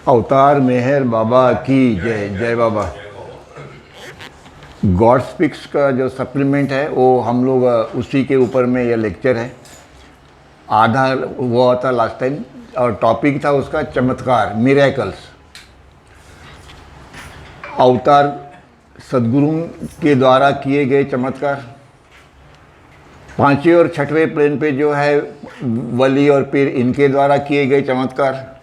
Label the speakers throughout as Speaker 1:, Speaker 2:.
Speaker 1: अवतार मेहर बाबा की जय। जय बाबा। गॉड स्पीक्स का जो सप्लीमेंट है वो हम लोग उसी के ऊपर में ये लेक्चर है। आधा हुआ था लास्ट टाइम और टॉपिक था उसका चमत्कार, मिरेकल्स। अवतार सदगुरु के द्वारा किए गए चमत्कार, पांचवें और छठवें प्लेन पे जो है वली और पीर, इनके द्वारा किए गए चमत्कार,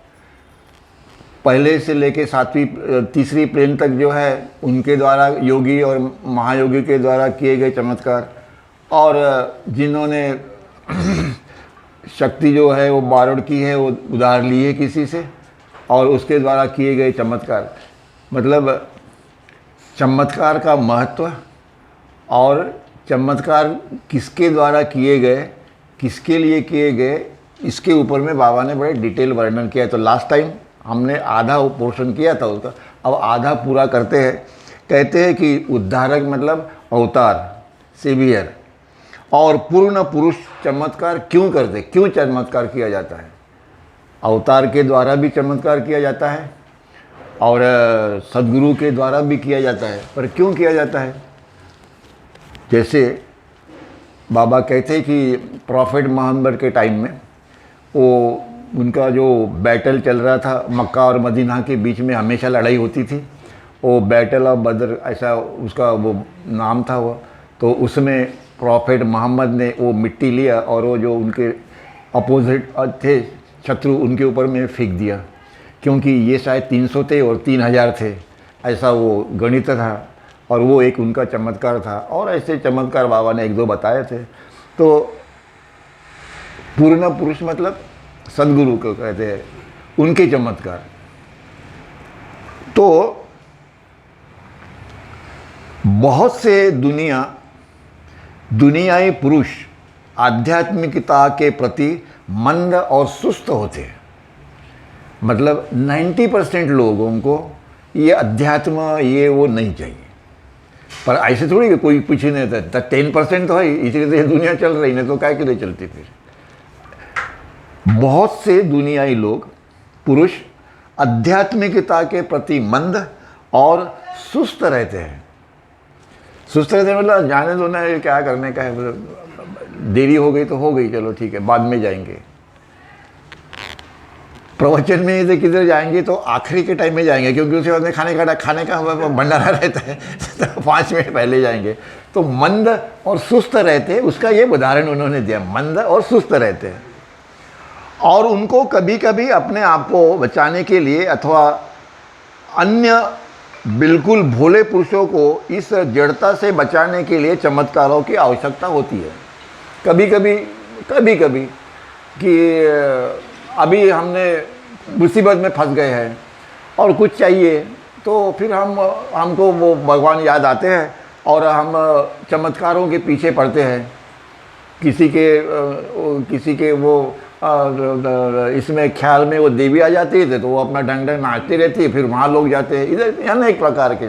Speaker 1: पहले से लेके सातवीं तीसरी प्लेन तक जो है उनके द्वारा योगी और महायोगी के द्वारा किए गए चमत्कार, और जिन्होंने शक्ति जो है वो बारोड़ की है वो उधार ली है किसी से, और उसके द्वारा किए गए चमत्कार। मतलब चमत्कार का महत्व और चमत्कार किसके द्वारा किए गए, किसके लिए किए गए, इसके ऊपर में बाबा ने बड़े डिटेल वर्णन किया। तो लास्ट टाइम हमने आधा पोर्शन किया था उसका, अब आधा पूरा करते हैं। कहते हैं कि उद्धारक मतलब अवतार, सेवियर, और पूर्ण पुरुष चमत्कार क्यों करते, क्यों चमत्कार किया जाता है। अवतार के द्वारा भी चमत्कार किया जाता है और सदगुरु के द्वारा भी किया जाता है, पर क्यों किया जाता है। जैसे बाबा कहते हैं कि प्रॉफिट मोहम्मद के टाइम में वो उनका जो बैटल चल रहा था मक्का और मदीना के बीच में, हमेशा लड़ाई होती थी। वो बैटल ऑफ बदर ऐसा उसका वो नाम था वो। तो उसमें प्रॉफिट मोहम्मद ने वो मिट्टी लिया और वो जो उनके अपोजिट थे शत्रु, उनके ऊपर में फेंक दिया, क्योंकि ये शायद 300 थे और 3000 थे, ऐसा वो गणित था। और वो एक उनका चमत्कार था, और ऐसे चमत्कार बाबा ने एक दो बताए थे। तो पूर्ण पुरुष मतलब सदगुरु को कहते हैं, उनके चमत्कार। तो बहुत से दुनियाई पुरुष आध्यात्मिकता के प्रति मंद और सुस्त होते हैं। मतलब 90% लोगों को ये अध्यात्म ये वो नहीं चाहिए, पर ऐसे थोड़ी कि कोई पीछे नहीं रहता। 10% तो है, इसीलिए तो ये दुनिया चल रही, नहीं तो काय के लिए चलती। फिर बहुत से दुनियाई लोग पुरुष आध्यात्मिकता के प्रति मंद और सुस्त रहते हैं। सुस्त रहते हैं मतलब जाने दो ना, क्या करने का है, देरी हो गई तो हो गई, चलो ठीक है बाद में जाएंगे। प्रवचन में यदि किधर जाएंगे तो आखिरी के टाइम में जाएंगे, क्योंकि उसके बाद में खाने का भंडारा रहता है तो 5 मिनट पहले जाएंगे। तो मंद और सुस्त रहते हैं, उसका ये उदाहरण उन्होंने दिया, मंद और सुस्त रहते हैं। और उनको कभी कभी अपने आप को बचाने के लिए अथवा अन्य बिल्कुल भोले पुरुषों को इस जड़ता से बचाने के लिए चमत्कारों की आवश्यकता होती है। कभी कभी कि अभी हमने मुसीबत में फंस गए हैं और कुछ चाहिए, तो फिर हमको वो भगवान याद आते हैं और हम चमत्कारों के पीछे पड़ते हैं। किसी के वो इसमें ख्याल में वो देवी आ जाती है तो वो अपना ढंग ढंग नाचती रहती है, फिर वहाँ लोग जाते हैं, इधर अनेक प्रकार के।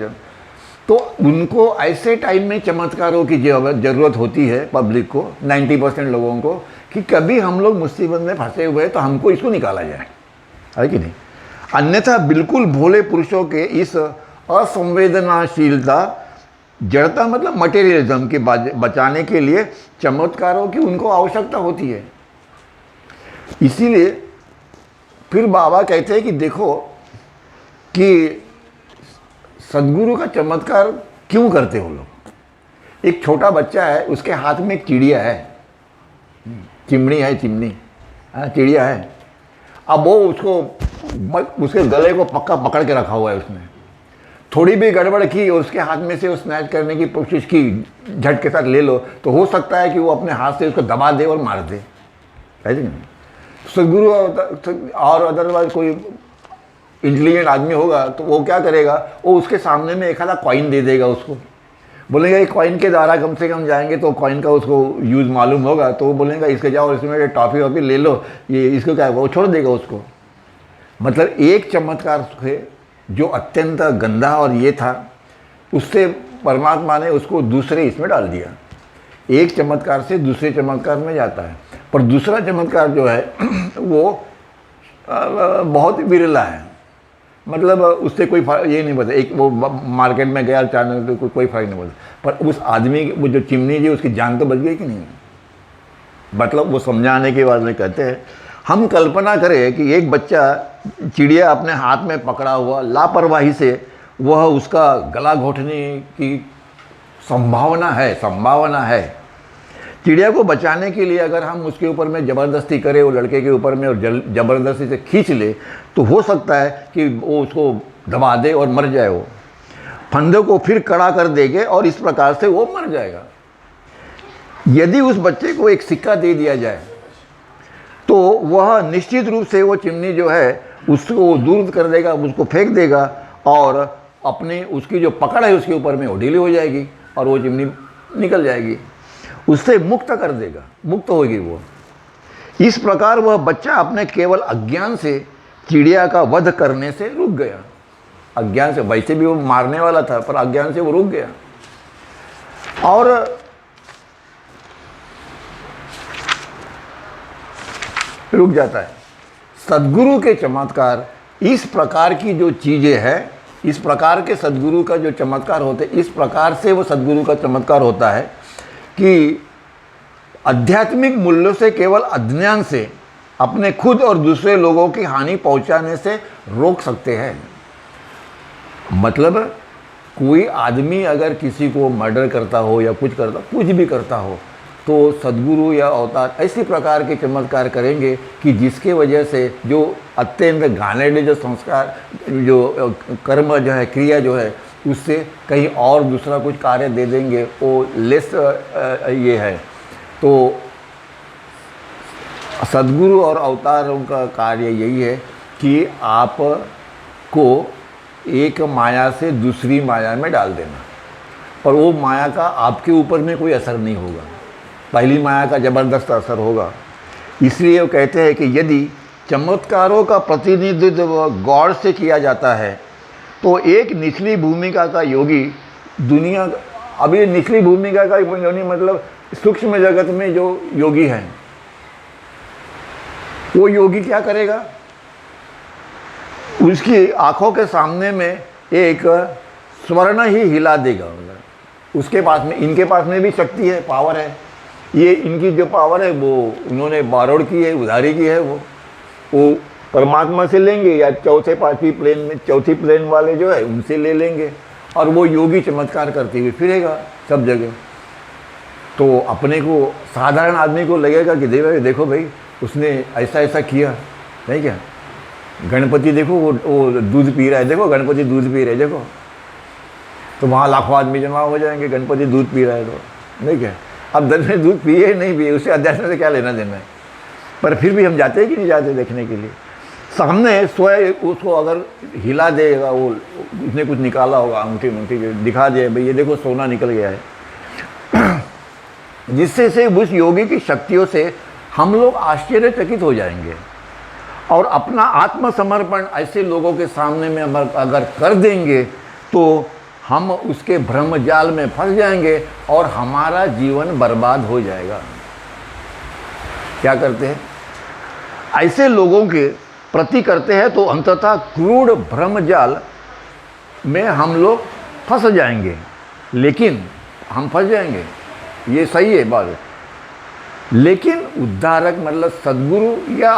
Speaker 1: तो उनको ऐसे टाइम में चमत्कारों की ज़रूरत होती है पब्लिक को, 90% लोगों को, कि कभी हम लोग मुसीबत में फंसे हुए तो हमको इसको निकाला जाए, है कि नहीं। अन्यथा बिल्कुल भोले पुरुषों के इस असंवेदनाशीलता, जड़ता मतलब मटेरियलिज्म के बचाने के लिए चमत्कारों की उनको आवश्यकता होती है। इसीलिए फिर बाबा कहते हैं कि देखो कि सदगुरु का चमत्कार क्यों करते हो लोग। एक छोटा बच्चा है, उसके हाथ में एक चिड़िया है, चिड़िया है। अब वो उसके गले को पक्का पकड़ के रखा हुआ है। उसने थोड़ी भी गड़बड़ की और उसके हाथ में से वो स्नैच करने की कोशिश की, झट के साथ ले लो, तो हो सकता है कि वो अपने हाथ से उसको दबा दे और मार दे, है नहीं। सदगुरु और अदरवाइज कोई इंटेलिजेंट आदमी होगा तो वो क्या करेगा, वो उसके सामने में एक आधा कॉइन दे देगा उसको, बोलेगा ये कॉइन के द्वारा कम से कम जाएंगे तो कॉइन का उसको यूज़ मालूम होगा, तो वो बोलेगा इसके जाओ इसमें टॉफ़ी वॉफ़ी ले लो, ये इसको क्या, वो छोड़ देगा उसको। मतलब एक चमत्कार से जो अत्यंत गंदा और ये था, उससे परमात्मा ने उसको दूसरे इसमें डाल दिया। एक चमत्कार से दूसरे चमत्कार में जाता है, पर दूसरा चमत्कार जो है वो बहुत विरला है। मतलब उससे कोई ये नहीं पता, एक वो मार्केट में गया अचानक तो कोई फ़र्क नहीं पड़ता, पर उस आदमी वो जो चिमनी जी उसकी जान तो बच गई कि नहीं। मतलब वो समझाने के बाद में कहते हैं, हम कल्पना करें कि एक बच्चा चिड़िया अपने हाथ में पकड़ा हुआ लापरवाही से वह उसका गला घोटने की संभावना है। चिड़िया को बचाने के लिए अगर हम उसके ऊपर में ज़बरदस्ती करें, वो लड़के के ऊपर में और ज़बरदस्ती से खींच ले, तो हो सकता है कि वो उसको दबा दे और मर जाए। वो फंदे को फिर कड़ा कर देंगे और इस प्रकार से वो मर जाएगा। यदि उस बच्चे को एक सिक्का दे दिया जाए तो वह निश्चित रूप से वो चिमनी जो है उसको दूर कर देगा, उसको फेंक देगा और अपनी उसकी जो पकड़ है उसके ऊपर में वो ढीली हो जाएगी और वो चिमनी निकल जाएगी, उससे मुक्त कर देगा, मुक्त होगी वो। इस प्रकार वह बच्चा अपने केवल अज्ञान से चिड़िया का वध करने से रुक गया। अज्ञान से, वैसे भी वो मारने वाला था पर अज्ञान से वो रुक गया। और रुक जाता है। सद्गुरु के चमत्कार, इस प्रकार की जो चीज़ें हैं, इस प्रकार के सद्गुरु का जो चमत्कार होते, इस प्रकार से वो सद्गुरु का चमत्कार होता है कि आध्यात्मिक मूल्यों से केवल अज्ञान से अपने खुद और दूसरे लोगों की हानि पहुंचाने से रोक सकते हैं। मतलब कोई आदमी अगर किसी को मर्डर करता हो या कुछ भी करता हो, तो सद्गुरु या अवतार ऐसी प्रकार के चमत्कार करेंगे कि जिसके वजह से जो अत्यंत घानेडे जो संस्कार, जो कर्म जो है, क्रिया जो है, उससे कहीं और दूसरा कुछ कार्य दे देंगे, वो लेस ये है। तो सद्गुरु और अवतारों का कार्य यही है कि आपको एक माया से दूसरी माया में डाल देना, और वो माया का आपके ऊपर में कोई असर नहीं होगा, पहली माया का ज़बरदस्त असर होगा। इसलिए वो कहते हैं कि यदि चमत्कारों का प्रतिनिधित्व गौर से किया जाता है तो एक निचली भूमिका का योगी दुनिया, अभी निचली भूमिका का योगी मतलब सूक्ष्म जगत में जो योगी हैं, वो योगी क्या करेगा, उसकी आंखों के सामने में एक स्वर्ण ही हिला देगा। मतलब उसके पास में, इनके पास में भी शक्ति है, पावर है, ये इनकी जो पावर है वो उन्होंने बारोड़ की है, उधारी की है, वो परमात्मा से लेंगे या चौथी प्लेन वाले जो है उनसे ले लेंगे, और वो योगी चमत्कार करते हुए फिरेगा सब जगह। तो अपने को, साधारण आदमी को लगेगा कि देखो भाई उसने ऐसा ऐसा किया, नहीं क्या। गणपति देखो वो दूध पी रहा है, देखो गणपति दूध पी रहे, देखो, तो वहाँ लाखों आदमी जमा हो जाएंगे, गणपति दूध पी रहा है तो, नहीं क्या। अब दल में दूध पिए नहीं पिए, उससे अध्यात्म से क्या लेना देना है, पर फिर भी हम जाते हैं कि नहीं जाते देखने के लिए। सामने सोए उसको अगर हिला देगा, वो उसने कुछ निकाला होगा, अंगूठी दिखा दे, भाई ये देखो सोना निकल गया है, जिससे से उस योगी की शक्तियों से हम लोग आश्चर्यचकित हो जाएंगे, और अपना आत्मसमर्पण ऐसे लोगों के सामने में अगर कर देंगे तो हम उसके भ्रम जाल में फंस जाएंगे और हमारा जीवन बर्बाद हो जाएगा। क्या करते हैं, ऐसे लोगों के प्रति करते हैं तो अंततः क्रूर भ्रम जाल में हम लोग फंस जाएंगे, लेकिन हम फंस जाएंगे, ये सही है बात। लेकिन उद्धारक मतलब सद्गुरु या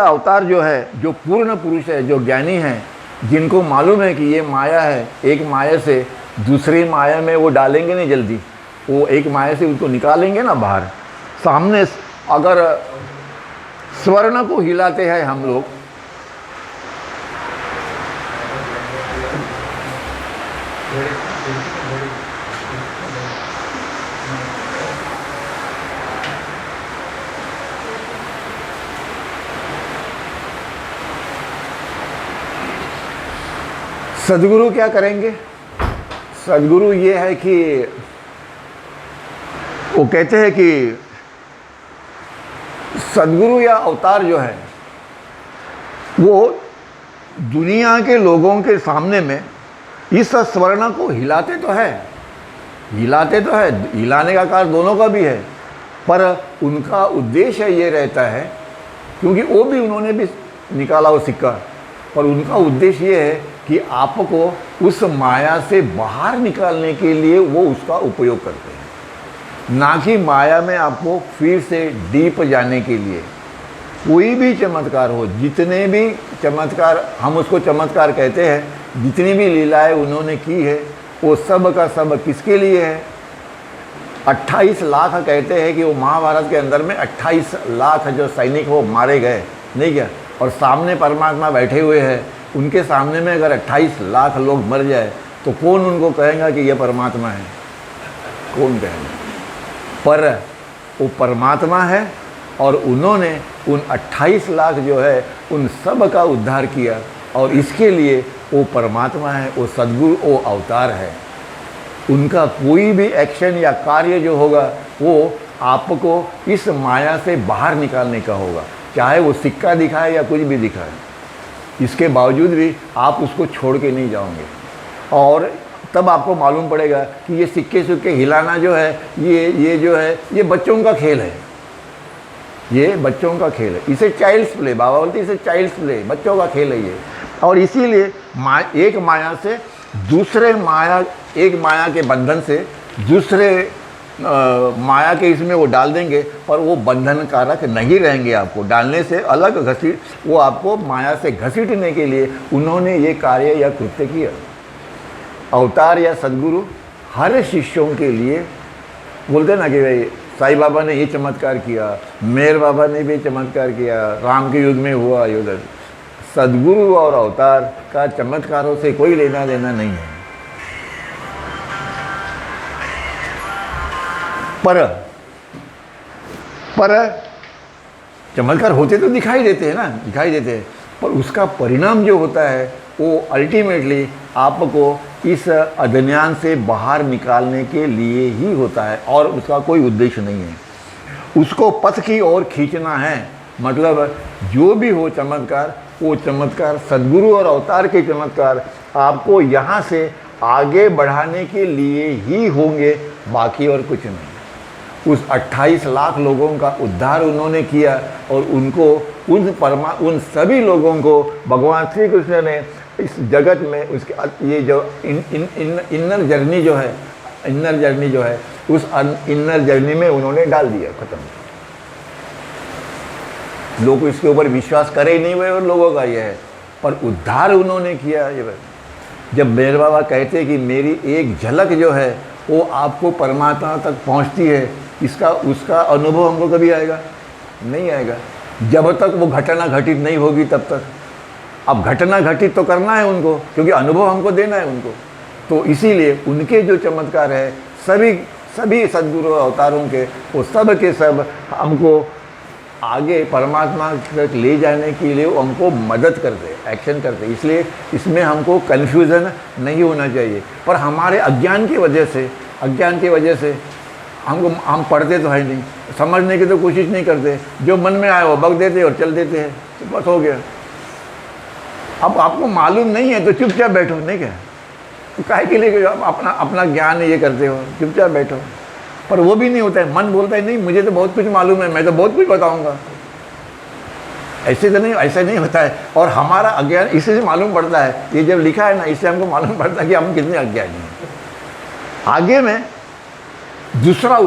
Speaker 1: अवतार जो है, जो पूर्ण पुरुष है, जो ज्ञानी है, जिनको मालूम है कि ये माया है, एक माया से दूसरी माया में वो डालेंगे नहीं जल्दी, वो एक माया से उसको निकालेंगे ना बाहर। सामने अगर स्वर्ण को हिलाते हैं हम लोग, सद्गुरु क्या करेंगे, सद्गुरु ये है कि वो कहते हैं कि सद्गुरु या अवतार जो है वो दुनिया के लोगों के सामने में इस स्वर्ण को हिलाते तो है, हिलाने का कार्य दोनों का भी है, पर उनका उद्देश्य ये रहता है, क्योंकि वो भी उन्होंने भी निकाला वो सिक्का, पर उनका उद्देश्य ये है कि आपको उस माया से बाहर निकालने के लिए वो उसका उपयोग करते हैं, ना कि माया में आपको फिर से डीप जाने के लिए। कोई भी चमत्कार हो, जितने भी चमत्कार, हम उसको चमत्कार कहते हैं, जितनी भी लीलाएं उन्होंने की है वो सब का सब किसके लिए है? 28 लाख कहते हैं कि वो महाभारत के अंदर में 28 लाख जो सैनिक वो मारे गए, नहीं क्या? और सामने परमात्मा बैठे हुए हैं, उनके सामने में अगर 28 लाख लोग मर जाए तो कौन उनको कहेगा कि ये परमात्मा है? कौन कहेगा? पर वो परमात्मा है और उन्होंने उन 28 लाख जो है उन सब का उद्धार किया, और इसके लिए वो परमात्मा है, वो सद्गुरु, वो अवतार है। उनका कोई भी एक्शन या कार्य जो होगा वो आपको इस माया से बाहर निकालने का होगा, चाहे वो सिक्का दिखाए या कुछ भी दिखाए। इसके बावजूद भी आप उसको छोड़ के नहीं जाओगे, और तब आपको मालूम पड़ेगा कि ये सिक्के हिलाना जो है ये जो है ये बच्चों का खेल है, ये बच्चों का खेल है। इसे चाइल्ड्स प्ले, बाबा बोलते हैं इसे चाइल्ड्स प्ले, बच्चों का खेल है ये। और इसीलिए एक माया से दूसरे माया, एक माया के बंधन से दूसरे माया के इसमें वो डाल देंगे, पर वो बंधन कारक नहीं रहेंगे। आपको डालने से अलग घसीट, वो आपको माया से घसीटने के लिए उन्होंने ये कार्य या कृत्य किया। अवतार या सद्गुरु हर शिष्यों के लिए बोलते ना कि भाई साईं बाबा ने ये चमत्कार किया, मेहर बाबा ने भी चमत्कार किया, राम के युग में हुआ अयोध्या। सद्गुरु और अवतार का चमत्कारों से कोई लेना देना नहीं है। पर चमत्कार होते तो दिखाई देते हैं ना, दिखाई देते हैं, पर उसका परिणाम जो होता है वो अल्टीमेटली आपको इस अज्ञान से बाहर निकालने के लिए ही होता है, और उसका कोई उद्देश्य नहीं है। उसको पथ की ओर खींचना है। मतलब जो भी हो चमत्कार, वो चमत्कार सद्गुरु और अवतार के चमत्कार आपको यहाँ से आगे बढ़ाने के लिए ही होंगे, बाकी और कुछ नहीं। उस 28 लाख लोगों का उद्धार उन्होंने किया, और उनको उन सभी लोगों को भगवान श्री कृष्ण ने इस जगत में उसके ये जो इनर जर्नी जो है, इनर जर्नी जो है, उस इनर जर्नी में उन्होंने डाल दिया, खत्म। लोग इसके ऊपर विश्वास करे ही नहीं हुए, और लोगों का ये है, पर उद्धार उन्होंने किया। ये जब मेहर बाबा कहते हैं कि मेरी एक झलक जो है वो आपको परमात्मा तक पहुंचती है, इसका उसका अनुभव हमको कभी आएगा? नहीं आएगा, जब तक वो घटना घटित नहीं होगी तब तक। अब घटना घटित तो करना है उनको, क्योंकि अनुभव हमको देना है उनको। तो इसीलिए उनके जो चमत्कार है, सभी सद्गुरु अवतारों के, वो सब के सब हमको आगे परमात्मा तक ले जाने के लिए वो हमको मदद करते, एक्शन करते। इसलिए इसमें हमको कन्फ्यूज़न नहीं होना चाहिए। पर हमारे अज्ञान की वजह से हम पढ़ते तो है नहीं, समझने की तो कोशिश नहीं करते, जो मन में आए वो बक देते और चल देते हैं, तो बस हो गया। अब आपको मालूम नहीं है तो चुपचाप बैठो, नहीं क्या? तो काहे के लिए अपना ज्ञान ये करते हो? चुपचाप बैठो। पर वो भी नहीं होता है, मन बोलता है नहीं मुझे तो बहुत कुछ मालूम है, मैं तो बहुत कुछ बताऊंगा। ऐसे तो नहीं, ऐसा नहीं होता है। और हमारा अज्ञान इससे मालूम पड़ता है, ये जब लिखा है ना, इससे हमको मालूम पड़ता है कि हम कितने अज्ञानी हैं। आगे में दूसरा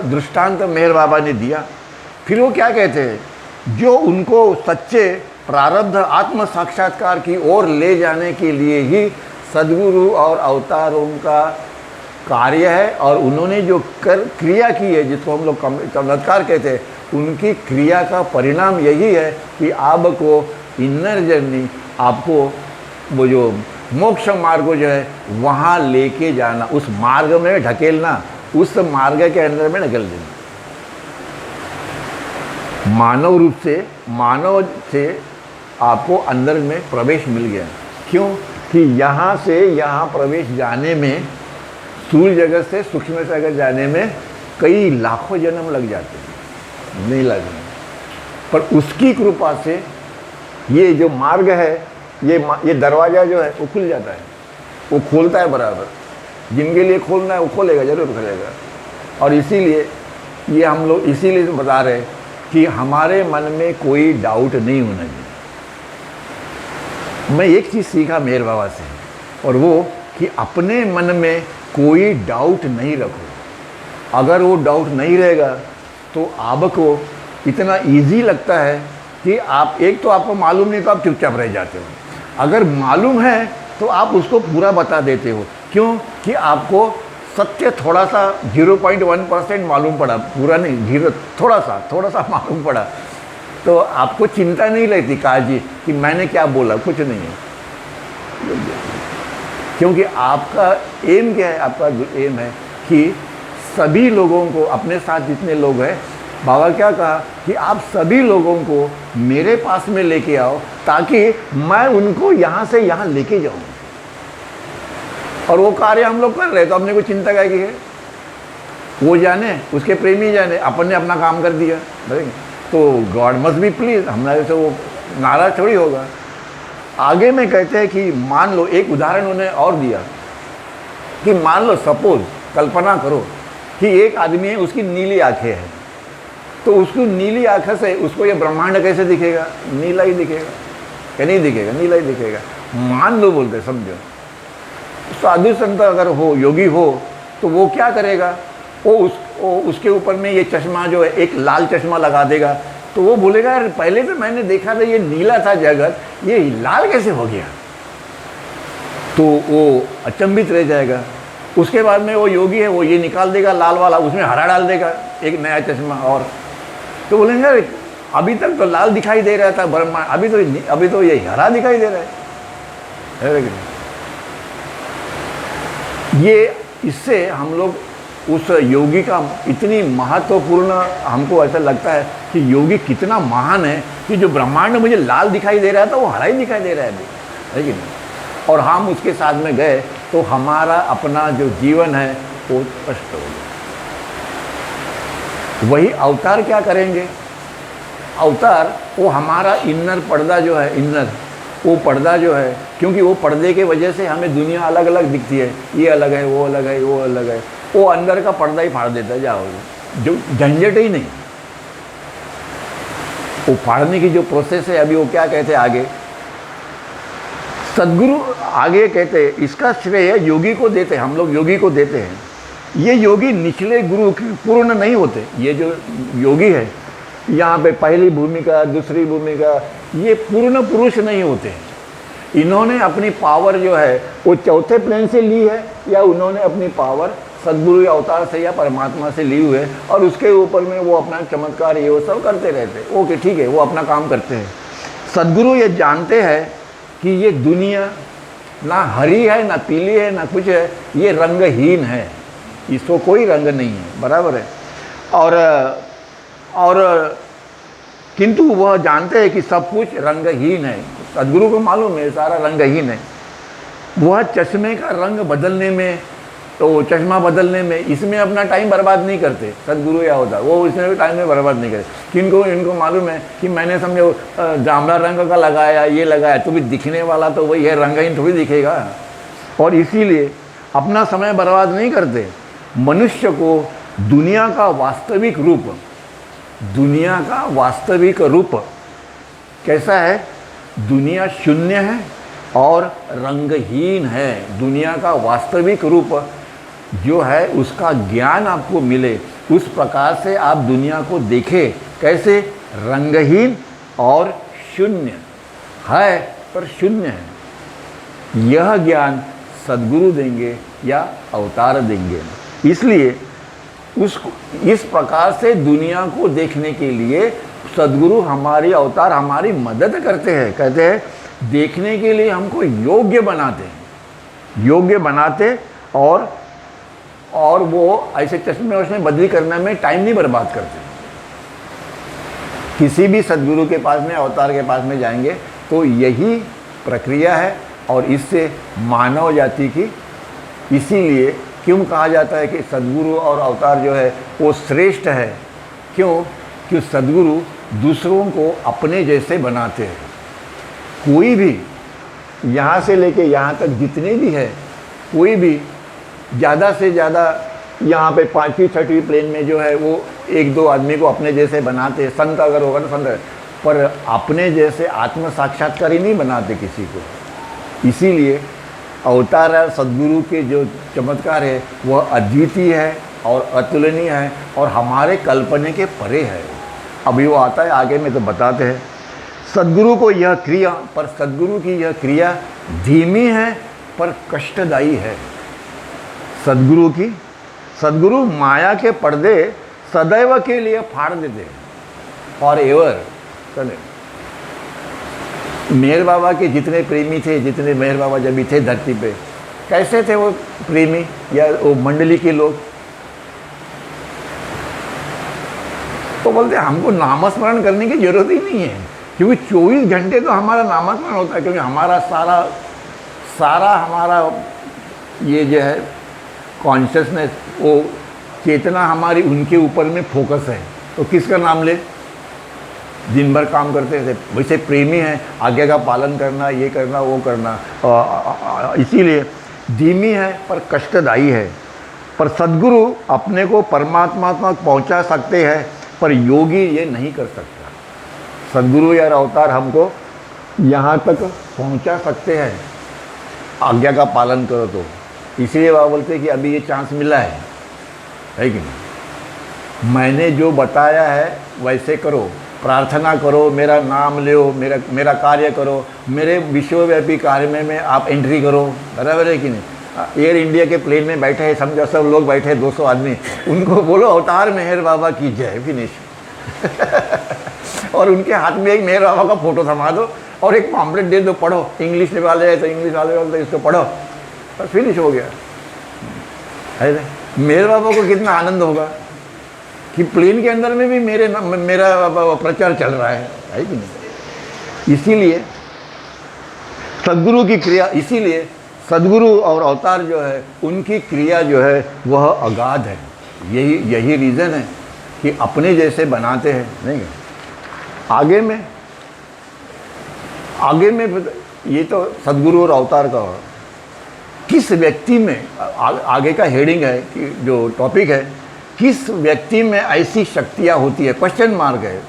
Speaker 1: दृष्टांत मेहर बाबा ने दिया। फिर वो क्या कहते हैं, जो उनको सच्चे प्रारब्ध आत्म साक्षात्कार की ओर ले जाने के लिए ही सद्गुरु और अवतारों का कार्य है, और उन्होंने जो क्रिया की है, जिसको हम लोग चमत्कार कहते हैं, उनकी क्रिया का परिणाम यही है कि आपको इनर जर्नी, आपको वो जो मोक्ष मार्ग जो है वहाँ लेके जाना, उस मार्ग में ढकेलना, उस मार्ग के अंदर में ढकेल देना। मानव से आपको अंदर में प्रवेश मिल गया। क्यों? कि यहाँ से यहाँ प्रवेश जाने में, स्थूल जगत से सूक्ष्म जगत जाने में कई लाखों जन्म लग जाते हैं, नहीं लगते। पर उसकी कृपा से ये जो मार्ग है, ये दरवाज़ा जो है वो खुल जाता है, वो खोलता है बराबर। जिनके लिए खोलना है वो खोलेगा, जरूर खोलेगा। और इसीलिए ये हम लोग इसीलिए बता रहे हैं कि हमारे मन में कोई डाउट नहीं होना चाहिए। मैं एक चीज़ सीखा मेहर बाबा से, और वो कि अपने मन में कोई डाउट नहीं रखो। अगर वो डाउट नहीं रहेगा तो आपको इतना इजी लगता है कि आप, एक तो आपको मालूम नहीं तो आप चुपचाप रह जाते हो, अगर मालूम है तो आप उसको पूरा बता देते हो। क्यों? कि आपको सत्य थोड़ा सा 0.1% मालूम पड़ा, पूरा नहीं, थोड़ा सा मालूम पड़ा, तो आपको चिंता नहीं रहती, काजी कि मैंने क्या बोला, कुछ नहीं है। क्योंकि आपका एम क्या है? आपका एम है कि सभी लोगों को, अपने साथ जितने लोग हैं, बाबा क्या कहा कि आप सभी लोगों को मेरे पास में लेके आओ ताकि मैं उनको यहाँ से यहाँ लेके जाऊँ। और वो कार्य हम लोग कर रहे, तो अपने को चिंता क्या की है? वो जाने, उसके प्रेमी जाने, अपन ने अपना काम कर दिया, तो गॉड मस्ट बी प्लीज, हमारे से वो नाराज थोड़ी होगा। आगे में कहते हैं कि मान लो, एक उदाहरण उन्होंने और दिया कि मान लो, सपोज, कल्पना करो कि एक आदमी है, उसकी नीली आंखें हैं, तो उसको नीली आंखें से उसको ये ब्रह्मांड कैसे दिखेगा? नीला ही दिखेगा, क्या नहीं दिखेगा? नीला ही दिखेगा। मान लो बोलते, समझो, साधु संत अगर हो, योगी हो, तो वो क्या करेगा? वो उसके ऊपर में ये चश्मा जो है, एक लाल चश्मा लगा देगा, तो वो बोलेगा यार पहले तो मैंने देखा था ये नीला था जगत, ये लाल कैसे हो गया? तो वो अचंभित रह जाएगा। उसके बाद में वो योगी है, वो ये निकाल देगा लाल वाला, उसमें हरा डाल देगा, एक नया चश्मा, और तो बोलेंगे यार अभी तक तो लाल दिखाई दे रहा था ब्रह्मांड, अभी तो ये हरा दिखाई दे रहा है। ये इससे हम लोग उस योगी का इतनी महत्वपूर्ण, हमको ऐसा लगता है कि योगी कितना महान है कि जो ब्रह्मांड मुझे लाल दिखाई दे रहा था वो हरा ही दिखाई दे रहा है अभी, है कि नहीं? और हम उसके साथ में गए तो हमारा अपना जो जीवन है वो स्पष्ट हो गया। वही अवतार क्या करेंगे? अवतार वो हमारा इनर पर्दा जो है, इनर वो पर्दा जो है, क्योंकि वो पर्दे के वजह से हमें दुनिया अलग अलग दिखती है, ये अलग है, वो अलग है, वो अलग है, वो अंदर का पर्दा ही फाड़ देता है, जाओगे, जो झंझट ही नहीं। वो फाड़ने की जो प्रोसेस है, अभी वो क्या कहते हैं आगे, सद्गुरु आगे कहते हैं, इसका श्रेय योगी को देते हैं, हम लोग योगी को देते हैं। ये योगी निचले गुरु पूर्ण नहीं होते। ये जो योगी है यहाँ पे पहली भूमिका, दूसरी भूमिका, ये पूर्ण पुरुष नहीं होते। इन्होंने अपनी पावर जो है वो चौथे प्लेन से ली है, या उन्होंने अपनी पावर सद्गुरु या अवतार से या परमात्मा से ली हुई है, और उसके ऊपर में वो अपना चमत्कार ये वो सब करते रहते हैं। ओके, ठीक है, वो अपना काम करते हैं। सद्गुरु ये जानते हैं कि ये दुनिया ना हरी है, ना पीली है, ना कुछ है, ये रंगहीन है, इसको कोई रंग नहीं है, बराबर है। और किंतु वह जानते हैं कि सब कुछ रंगहीन है। सद्गुरु को मालूम है सारा रंगहीन है। वह चश्मे का रंग बदलने में, तो चश्मा बदलने में, इसमें अपना टाइम बर्बाद नहीं करते सद्गुरु या होता, वो इसमें भी टाइम में बर्बाद नहीं करते। इनको मालूम है कि मैंने समझो जामला रंग का लगाया, ये लगाया, तो भी दिखने वाला तो वही है, रंगहीन थोड़ी दिखेगा। और इसीलिए अपना समय बर्बाद नहीं करते। मनुष्य को दुनिया का वास्तविक रूप कैसा है? दुनिया शून्य है और रंगहीन है। दुनिया का वास्तविक रूप जो है उसका ज्ञान आपको मिले, उस प्रकार से आप दुनिया को देखें। कैसे? रंगहीन और शून्य है, पर शून्य है। यह ज्ञान सद्गुरु देंगे या अवतार देंगे। इसलिए इस प्रकार से दुनिया को देखने के लिए सद्गुरु, हमारी अवतार हमारी मदद करते हैं। कहते हैं देखने के लिए हमको योग्य बनाते और वो ऐसे चश्मे वश्मे बदली करने में टाइम नहीं बर्बाद करते। किसी भी सद्गुरु के पास में, अवतार के पास में जाएंगे तो यही प्रक्रिया है। और इससे मानव जाति की, इसीलिए क्यों कहा जाता है कि सद्गुरु और अवतार जो है वो श्रेष्ठ है? क्यों? कि सद्गुरु दूसरों को अपने जैसे बनाते हैं। कोई भी यहाँ से लेके यहाँ तक जितने भी है, कोई भी ज़्यादा से ज़्यादा यहाँ पे 5वीं 6वीं प्लेन में जो है वो एक दो आदमी को अपने जैसे बनाते हैं, संत अगर होगा तो संत, पर अपने जैसे आत्म साक्षात्कारी नहीं बनाते किसी को। इसीलिए अवतार और सद्गुरु के जो चमत्कार है वह अद्वितीय है और अतुलनीय है और हमारे कल्पने के परे है। अभी वो आता है आगे में तो बताते हैं। सद्गुरु को यह क्रिया, पर सद्गुरु की यह क्रिया धीमी है पर कष्टदायी है। सद्गुरु माया के पर्दे सदैव के लिए फाड़ देते हैं, फॉर एवर। मेहर बाबा के जितने प्रेमी थे, जितने मेहर बाबा जब भी थे धरती पे, कैसे थे वो प्रेमी या वो मंडली के लोग, तो बोलते हमको नामस्मरण करने की जरूरत ही नहीं है, क्योंकि 24 घंटे तो हमारा नामस्मरण होता है, क्योंकि हमारा सारा हमारा ये जो है कॉन्शियसनेस, वो चेतना हमारी उनके ऊपर में फोकस है। तो किसका नाम ले, दिन भर काम करते थे, वैसे प्रेमी हैं, आज्ञा का पालन करना, ये करना वो करना। इसीलिए धीमी है पर कष्टदायी है। पर सद्गुरु अपने को परमात्मा तक पहुंचा सकते हैं, पर योगी ये नहीं कर सकता। सद्गुरु या अवतार हमको यहाँ तक पहुँचा सकते हैं, आज्ञा का पालन करो तो। इसलिए वह बोलते हैं कि अभी ये चांस मिला है कि नहीं, मैंने जो बताया है वैसे करो, प्रार्थना करो, मेरा नाम लो, मेरा कार्य करो, मेरे विश्वव्यापी कार्य में आप एंट्री करो। बराबर है कि नहीं। एयर इंडिया के प्लेन में बैठे हैं, समझो सब लोग बैठे हैं 200 आदमी, उनको बोलो अवतार मेहर बाबा की जय, फिनिश। और उनके हाथ में एक मेहर बाबा का फोटो थमा दो और एक पॉम्पलेट दे दो, पढ़ो, इंग्लिश वाले है तो इंग्लिश वाले तो इसको पढ़ो, और फिनिश हो गया। है मेहर बाबा को कितना आनंद होगा कि प्लेन के अंदर में भी मेरा प्रचार चल रहा है कि नहीं। इसीलिए सद्गुरु की क्रिया, इसीलिए सद्गुरु और अवतार जो है उनकी क्रिया जो है वह अगाध है। यही रीज़न है कि अपने जैसे बनाते हैं, नहीं। आगे में ये तो सद्गुरु और अवतार का किस व्यक्ति में, आगे का हेडिंग है कि जो टॉपिक है, किस व्यक्ति में ऐसी शक्तियाँ होती है, क्वेश्चन मार्क है,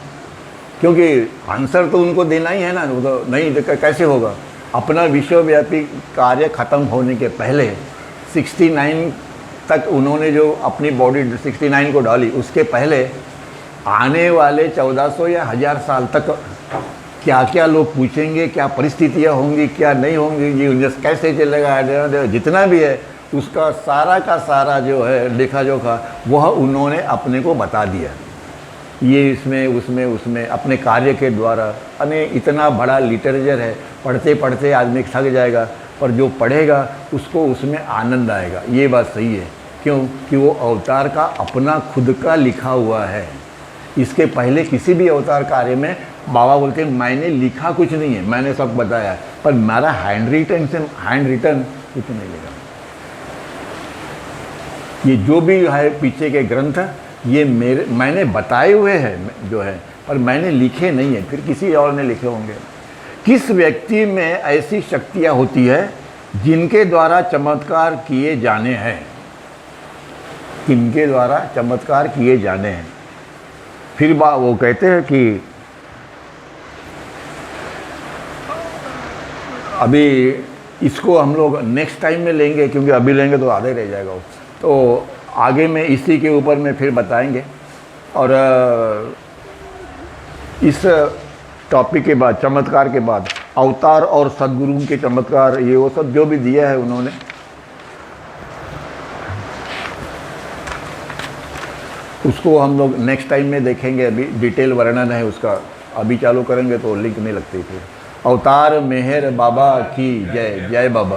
Speaker 1: क्योंकि आंसर तो उनको देना ही है ना, वो तो नहीं कैसे होगा। अपना विश्वव्यापी कार्य ख़त्म होने के पहले 69 तक उन्होंने जो अपनी बॉडी 69 को डाली, उसके पहले आने वाले 1400 या 1000 साल तक क्या क्या लोग पूछेंगे, क्या परिस्थितियाँ होंगी, क्या नहीं होंगी, ये कैसे चलेगा, जितना भी है उसका सारा का सारा जो है लेखा जोखा वह उन्होंने अपने को बता दिया। ये इसमें उसमें अपने कार्य के द्वारा। इतना बड़ा लिटरेचर है, पढ़ते पढ़ते आदमी थक जाएगा, पर जो पढ़ेगा उसको उसमें आनंद आएगा। ये बात सही है, क्यों कि वो अवतार का अपना खुद का लिखा हुआ है। इसके पहले किसी भी अवतार कार्य में बाबा बोलते हैं मैंने लिखा कुछ नहीं है, मैंने सब बताया, पर मेरा हैंड रिटन कुछ नहीं लिखा। ये जो भी है पीछे के ग्रंथ, ये मैंने बताए हुए हैं जो है, पर मैंने लिखे नहीं है, फिर किसी और ने लिखे होंगे। किस व्यक्ति में ऐसी शक्तियाँ होती है जिनके द्वारा चमत्कार किए जाने हैं, किनके द्वारा चमत्कार किए जाने हैं। फिर वो कहते हैं कि अभी इसको हम लोग नेक्स्ट टाइम में लेंगे, क्योंकि अभी लेंगे तो आधे रह जाएगा वो, तो आगे में इसी के ऊपर में फिर बताएंगे। और इस टॉपिक के बाद, चमत्कार के बाद, अवतार और सद्गुरु के चमत्कार, ये वो सब जो भी दिया है उन्होंने, उसको हम लोग नेक्स्ट टाइम में देखेंगे। अभी डिटेल वर्णन है उसका, अभी चालू करेंगे तो लिंक नहीं लगती। फिर अवतार मेहर बाबा की जय, जय बाबा।